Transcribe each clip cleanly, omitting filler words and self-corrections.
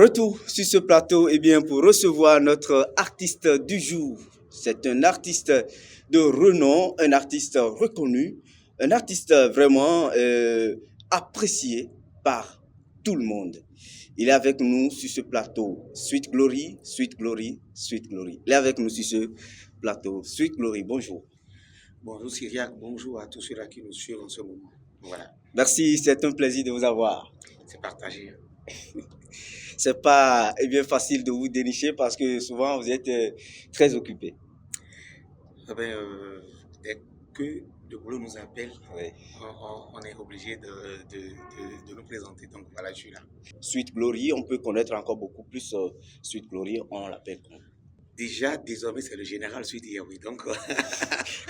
Retour sur ce plateau pour recevoir notre artiste du jour. C'est un artiste de renom, un artiste reconnu, un artiste vraiment apprécié par tout le monde. Il est avec nous sur ce plateau. Sweet Glory, Sweet Glory, Sweet Glory. Il est avec nous sur ce plateau. Sweet Glory, bonjour. Bonjour Syriac, bonjour à tous ceux-là qui nous suivent en ce moment. Voilà. Merci, c'est un plaisir de vous avoir. C'est partagé. C'est pas facile de vous dénicher parce que souvent vous êtes très occupé. Dès que le boulot nous appelle, Oui. on est obligé de nous présenter. Donc voilà, je suis là. Sweet Glory, on peut connaître encore beaucoup plus Sweet Glory, on l'appelle comment? Déjà, désormais, c'est le général Sweet Yahweh. Donc,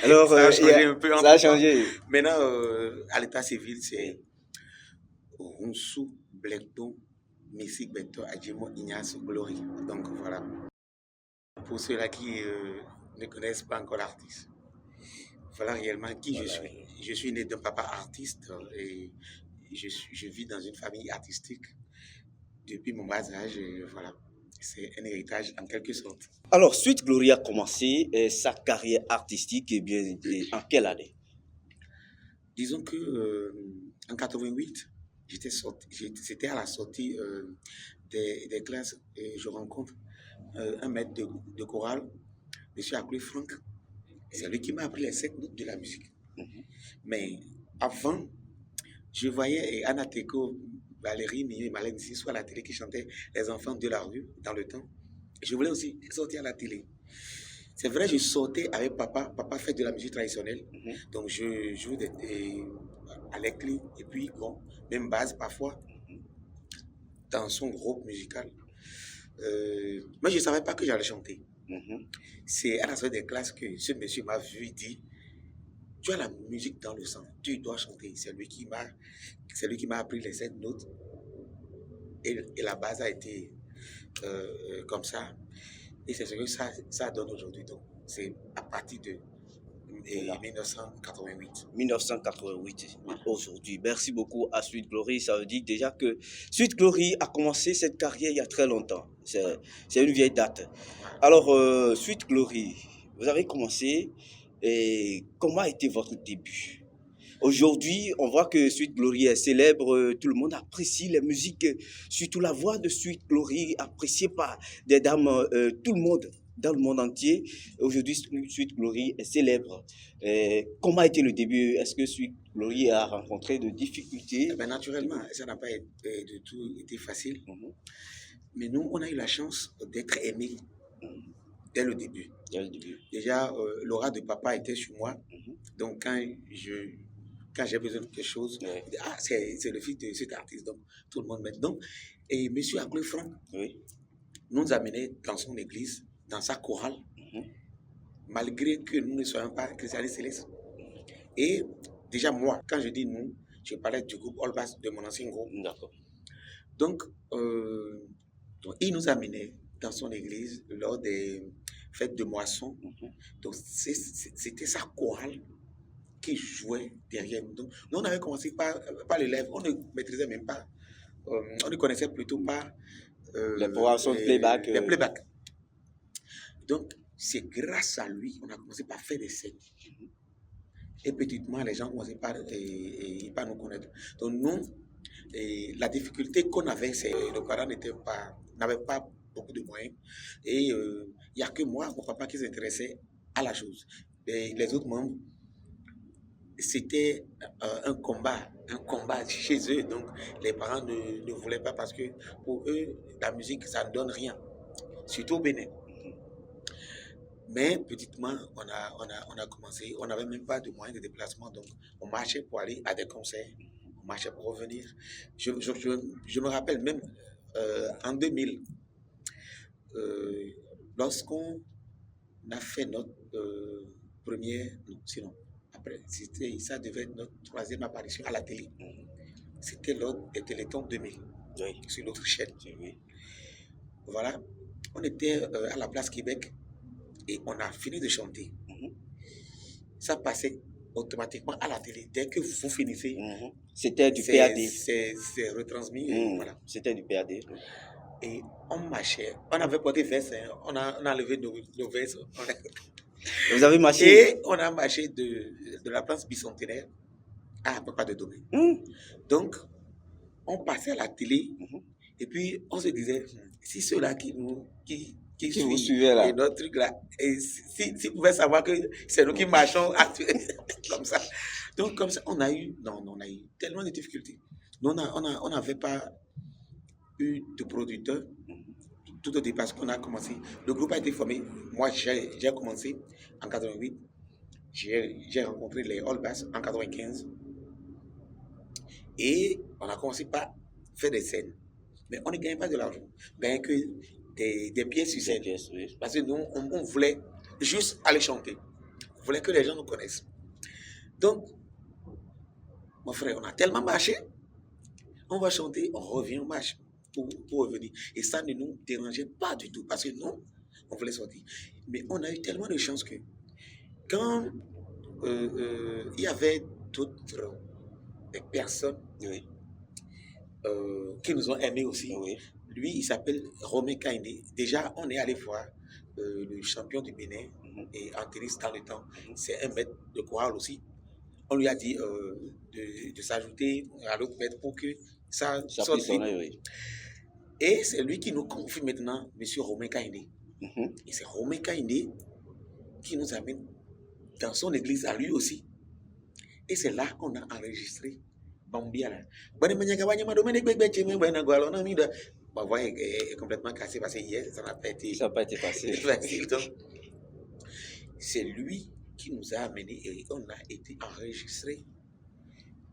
alors, ça a changé un peu. Ça a changé. Maintenant, à l'état civil, c'est Roussou Blekton Messi Beto Adjimo Ignace Glory. Donc voilà. Pour ceux-là qui ne connaissent pas encore l'artiste, voilà réellement qui je suis. Je suis né d'un papa artiste et je vis dans une famille artistique depuis mon bas âge. Et voilà. C'est un héritage en quelque sorte. Alors, Sweet Glory a commencé sa carrière artistique en quelle année? Disons que en 88, c'était à la sortie des classes et je rencontre un maître de chorale, M. Aklé Franck. C'est lui qui m'a appris les 7 notes de la musique. Mais avant, je voyais Anna Teko, Valérie Mieux et Malène Sissou à la télé qui chantaient Les enfants de la rue dans le temps. Je voulais aussi sortir à la télé. C'est vrai, je sortais avec papa. Papa fait de la musique traditionnelle. Donc, je joue à l'éclit. Et puis, bon, même base parfois, dans son groupe musical. Mais je ne savais pas que j'allais chanter. C'est à la sortie des classes que ce monsieur m'a vu et dit tu as la musique dans le sang, tu dois chanter. C'est lui qui m'a appris les 7 notes. Et la base a été comme ça. Et c'est ce que ça donne aujourd'hui. Donc, c'est à partir de 1988. 1988 aujourd'hui. Merci beaucoup à Sweet Glory. Ça veut dire déjà que Sweet Glory a commencé cette carrière il y a très longtemps. C'est une vieille date. Alors, Sweet Glory, vous avez commencé et comment a été votre début? Aujourd'hui, on voit que Sweet Glory est célèbre, tout le monde apprécie les musiques, surtout la voix de Sweet Glory, appréciée par des dames, tout le monde, dans le monde entier. Aujourd'hui, Sweet Glory est célèbre. Comment a été le début? Est-ce que Sweet Glory a rencontré de difficultés? Naturellement, ça n'a pas du tout été facile. Mais nous, on a eu la chance d'être aimés dès le début. Déjà, l'aura de papa était sur moi. Donc, quand j'ai besoin de quelque chose, c'est le fils de cet artiste, donc tout le monde met. Donc, et M. Aklé Franck nous amenait dans son église, dans sa chorale, malgré que nous ne soyons pas chrétiens célestes. Et déjà, moi, quand je dis nous, je parlais du groupe All Bass, de mon ancien groupe. Donc, il nous amenait dans son église lors des fêtes de moisson. Donc, c'était sa chorale qui jouait derrière nous. Donc, nous, on avait commencé par l'élève, on ne maîtrisait même pas, on ne connaissait plutôt pas les programmations de playback. Les playbacks. Donc, c'est grâce à lui qu'on a commencé par faire des scènes. Et petitement, les gens commençaient par nous connaître. Donc, nous, la difficulté qu'on avait, c'est que nos parents n'avaient pas beaucoup de moyens. Et il n'y a que moi, mon papa, qui s'intéressait à la chose. Et les autres membres, c'était un combat chez eux. Donc, les parents ne voulaient pas parce que pour eux, la musique, ça ne donne rien. Surtout au Bénin. Mais petitement, on a commencé. On n'avait même pas de moyens de déplacement. Donc, on marchait pour aller à des concerts. On marchait pour revenir. Je me rappelle même en 2000, lorsqu'on a fait notre première... sinon, après, ça devait être notre 3e apparition à la télé. C'était lors des Téléthons 2000, sur notre chaîne. Voilà, on était à la place Québec et on a fini de chanter. Ça passait automatiquement à la télé. Dès que vous finissez, c'était du PAD. C'est retransmis. Voilà. C'était du PAD. Et on marchait. On avait porté veste, hein. On a enlevé nos vestes. Vous avez marché? Et on a marché de la place bicentenaire à Papa de Domaine. Donc, on passait à la télé et puis on se disait, si ceux-là qui vous suivez là, et notre truc là, et si pouvaient savoir que c'est nous qui marchons comme ça. Donc, comme ça, on a eu tellement de difficultés. Nous, on n'avait pas eu de producteur tout au début parce qu'on a commencé. Le groupe a été formé. Moi, j'ai commencé en 88. J'ai rencontré les All Bass en 95. Et on a commencé par faire des scènes. Mais on ne gagnait pas de l'argent. On gagnait que des pièces sur scène. Oui. Parce que nous, on voulait juste aller chanter. On voulait que les gens nous connaissent. Donc, mon frère, on a tellement marché. On va chanter, on revient, on marche pour revenir. Et ça ne nous dérangeait pas du tout. Parce que nous, on voulait sortir. Mais on a eu tellement de chance que quand il y avait d'autres personnes qui nous ont aimés aussi. Oui. Lui, il s'appelle Romain Kainé. Déjà, on est allé voir le champion du Bénin et en tennis dans le temps. C'est un maître de chorale aussi. On lui a dit de s'ajouter à l'autre maître pour que ça sorte vite. Oui. Et c'est lui qui nous confie maintenant M. Romain Kainé. Et c'est Romain Kainé qui nous amène dans son église à lui aussi. Et c'est là qu'on a enregistré Bambiala. Ma voix est complètement cassée parce que hier, ça n'a pas été facile. Donc, c'est lui qui nous a amené et on a été enregistré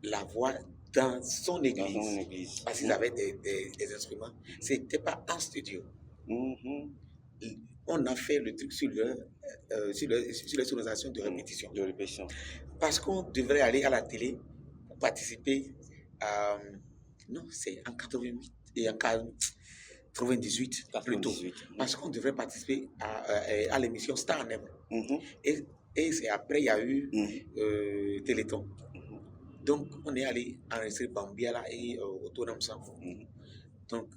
la voix dans son église. Parce qu'ils avaient des instruments. Ce n'était pas en studio. On a fait le truc sur les sonorisations de répétition. Parce qu'on devrait aller à la télé pour participer à... Non, c'est en 88 et en 98 plutôt. Parce qu'on devrait participer à l'émission Star Never. Et c'est après, il y a eu Téléthon. Donc, on est allé enregistrer Bambiala et Autonome Sanfo. Donc,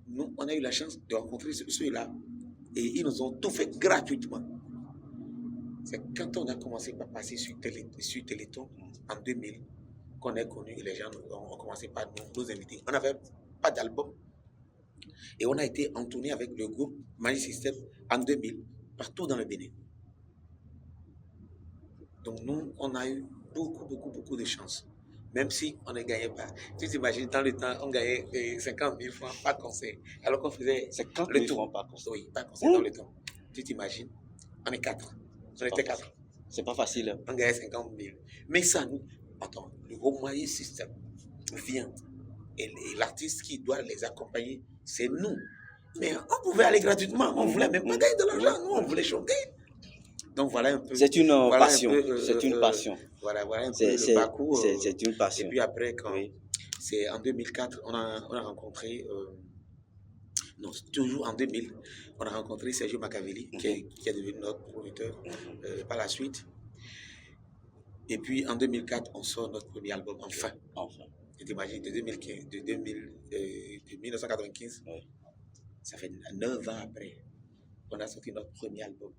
nous, on a eu la chance de rencontrer ceux-là et ils nous ont tout fait gratuitement. C'est quand on a commencé par passer sur Téléthon en 2000 qu'on est connu et les gens ont commencé par nous inviter. On n'avait pas d'album et on a été en tournée avec le groupe Magic System en 2000 partout dans le Bénin. Donc nous, on a eu beaucoup de chance. Même si on ne gagnait pas. Tu t'imagines, dans le temps, on gagnait 50 000 francs par concert. Alors qu'on faisait 50 le 000 tour. francs par concert. Oui, par concert dans le temps. Tu t'imagines, on est 4. On était 4. C'est pas facile. Hein? On gagnait 50 000. Mais ça, nous, attends, le groupe Magic System vient. Et l'artiste qui doit les accompagner, c'est nous. Mais on pouvait aller gratuitement. On ne voulait même pas gagner de l'argent. Nous, on voulait chanter. Donc voilà un peu. C'est une passion. C'est une passion. Voilà un peu le parcours. C'est une passion. Et puis après, c'est en 2004, on a rencontré, non, toujours en 2000, on a rencontré Sergio Machiavelli, qui est devenu notre producteur par la suite. Et puis en 2004, on sort notre premier album, enfin. Tu t'imagines, de 1995, ça fait 9 ans après, on a sorti notre premier album.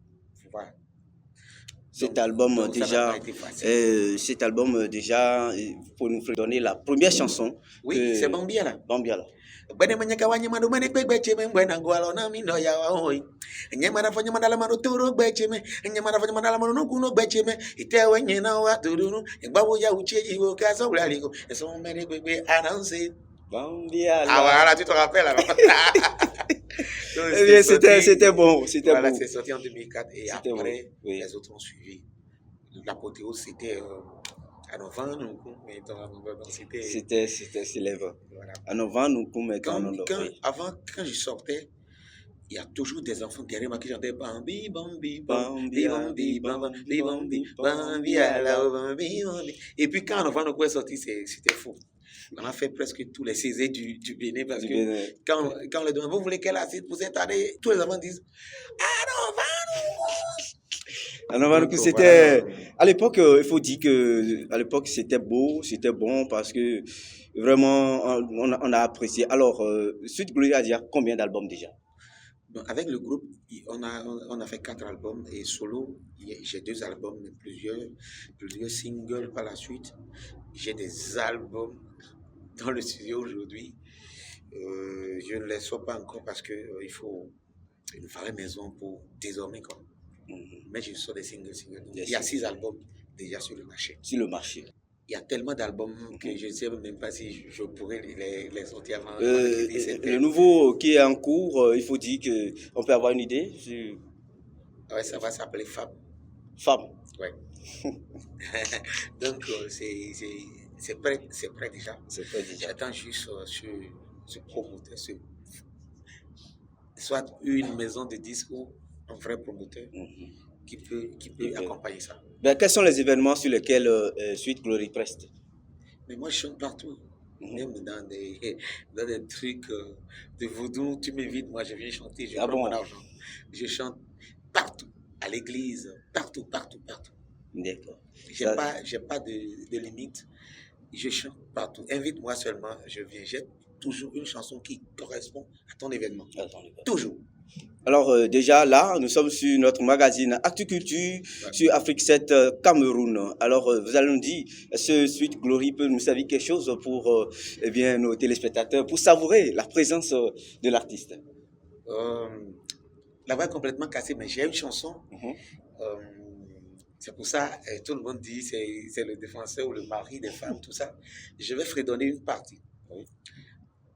Voilà. Cet album déjà, pour nous donner la première chanson. Oui, c'est Bambiala. Bambiala. Ah voilà, tu te rappelles alors. Eh bien, c'était bon. Voilà, c'est sorti en 2004 et après, les autres ont suivi. L'apothéose, c'était à novembre, mais c'était célèbre. Voilà. À novembre, avant, quand je sortais, il y a toujours des enfants derrière moi qui chantaient Bambi, Bambi, Bambi, Bambi, Bambi, Bambi, Bambi, Bambi. Et puis quand novembre est sorti, c'était fou. On a fait presque tous les Césars du Bénin parce que quand on leur demande, vous voulez quel acide pour cette année, tous les enfants disent c'était à l'époque, il faut dire que à l'époque c'était beau, c'était bon parce que Vraiment, on a apprécié. Alors, Sweet Glory a déjà combien d'albums déjà? Donc, avec le groupe, on a fait 4 albums et solo, j'ai 2 albums, mais plusieurs singles par la suite. J'ai des albums dans le studio aujourd'hui. Je ne les sors pas encore parce que il faut une vraie maison pour désormais quoi. Mais je sors des singles. Il y a 6 albums déjà sur le marché. Sur le marché. Il y a tellement d'albums que je ne sais même pas si je pourrais les sortir avant. Le nouveau qui est en cours, il faut dire qu'on peut avoir une idée sur... Ouais, ça va s'appeler Femme. Femme. Ouais. Donc, c'est prêt déjà. C'est prêt déjà. J'attends juste ce promoteur, soit une maison de disques ou un vrai promoteur qui peut accompagner ça. Ben, quels sont les événements sur lesquels Sweet Glory preste? Mais moi, je chante partout. Même dans des trucs de vaudou, tu m'invites, moi je viens chanter, je prends mon argent. Je chante partout, à l'église, partout. D'accord. J'ai pas de limite. Je chante partout. Invite-moi seulement, je viens. J'ai toujours une chanson qui correspond à ton événement. Toujours. Alors déjà là, nous sommes sur notre magazine Actu-Culture, sur Afrique 7 Cameroun. Alors vous allez nous dire, est-ce que Sweet Glory peut nous servir quelque chose pour eh bien, nos téléspectateurs, pour savourer la présence de l'artiste? La voix est complètement cassée, mais j'ai une chanson. C'est pour ça, tout le monde dit c'est le défenseur ou le mari des femmes, tout ça. Je vais fredonner une partie.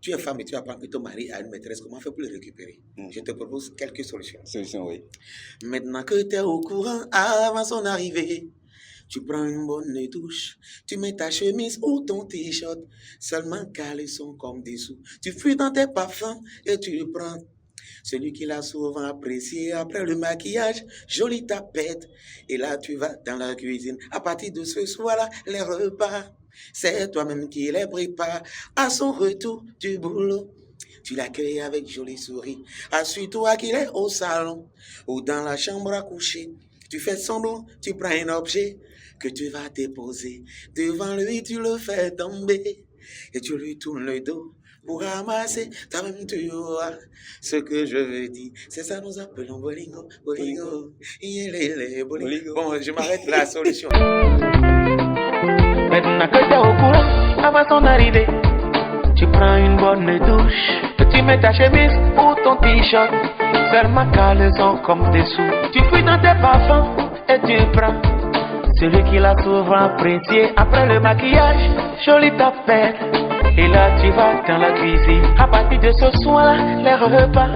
Tu es femme et tu apprends que ton mari a une maîtresse, comment faire pour le récupérer? Je te propose quelques solutions. Oui. Maintenant que tu es au courant, avant son arrivée, tu prends une bonne douche, tu mets ta chemise ou ton t-shirt, seulement caleçon comme dessous. Tu fuis dans tes parfums et tu le prends. Celui qui l'a souvent apprécié après le maquillage, jolie tapette. Et là, tu vas dans la cuisine. À partir de ce soir-là, les repas, c'est toi-même qui les prépare. À son retour du boulot, tu l'accueilles avec jolie souris. Assure-toi qu'il est au salon ou dans la chambre à coucher. Tu fais semblant, tu prends un objet que tu vas déposer. Devant lui, tu le fais tomber et tu lui tournes le dos. Pour ramasser, toi-même tu vois ce que je veux dire. C'est ça nous appelons bolingo, bolingo. Bolingo. Bon, je m'arrête là, solution. Maintenant que t'es au courant, avant son arrivée, tu prends une bonne douche, tu mets ta chemise ou ton t-shirt, seulement caleçon comme dessous. Tu fouilles dans tes parfums et tu prends celui qui l'a souvent apprécié après le maquillage, jolie tapette. Et là tu vas dans la cuisine. À partir de ce soir-là, les repas,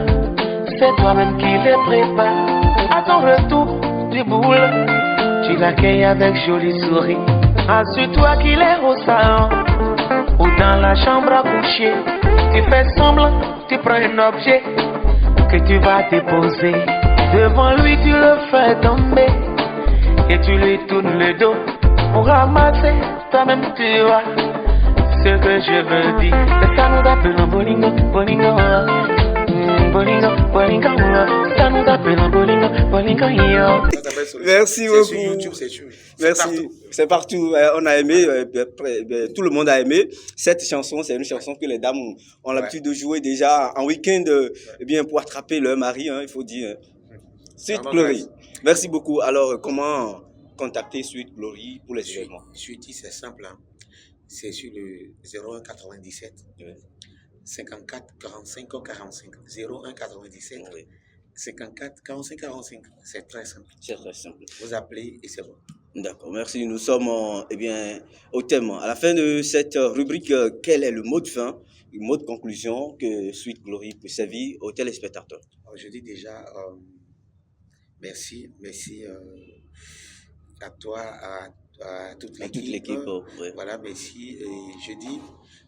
c'est toi-même qui les prépare. À ton retour du boulot, tu l'accueilles avec jolie souris. Assure-toi qu'il est au salon ou dans la chambre à coucher. Tu fais semblant, tu prends un objet que tu vas déposer. Devant lui, tu le fais tomber et tu lui tournes le dos pour ramasser. Toi-même, tu vois ce que je veux dire. C'est ça nous appelons bolingo, bolingo, bolingo, bolingo. Ça nous appelons bolingo, bolingo, yo. Merci beaucoup. C'est sur YouTube, c'est sûr. Merci. C'est partout. On a aimé, tout le monde a aimé cette chanson. C'est une chanson que les dames ont l'habitude de jouer déjà en week-end, eh bien pour attraper leur mari, hein, il faut dire. Sweet Glory. Merci beaucoup. Alors, comment contacter Sweet Glory pour les événements? Sweet, c'est simple. Hein. C'est sur le 01 97 54 45 45. 01 97 54 45 45. C'est très simple. C'est très simple. Vous appelez et c'est bon. D'accord, merci. Nous sommes eh bien, au thème. À la fin de cette rubrique, quel est le mot de fin, le mot de conclusion que Sweet Glory peut servir aux téléspectateurs? Alors, je dis déjà merci à toi, à toute l'équipe. Ouais. Voilà, merci. Et je dis,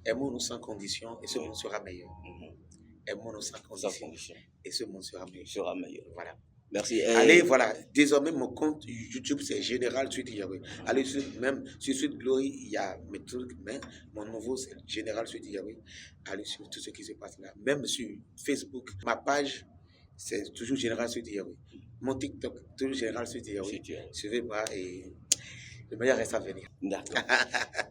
aimons-nous sans condition et ce monde sera meilleur. Aimons-nous sans condition et ce monde sera meilleur. Voilà. Merci. Allez, voilà. Désormais, mon compte YouTube, c'est Général Sweet Yahweh. Allez, même sur Sweet Glory, il y a mes trucs, mais mon nouveau, c'est Général Sweet Yahweh. Allez sur tout ce qui se passe là. Même sur Facebook, ma page, c'est toujours Général Sweet Yahweh. Mon TikTok, toujours Général Sweet Yahweh. Suivez-moi et Le meilleur reste à venir. D'accord.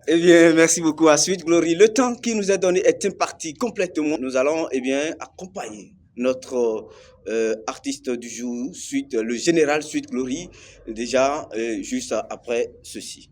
Eh bien, merci beaucoup à Sweet Glory. Le temps qui nous est donné est imparti complètement. Nous allons, eh bien, accompagner notre artiste du jour, le général Sweet Glory, déjà juste après ceci.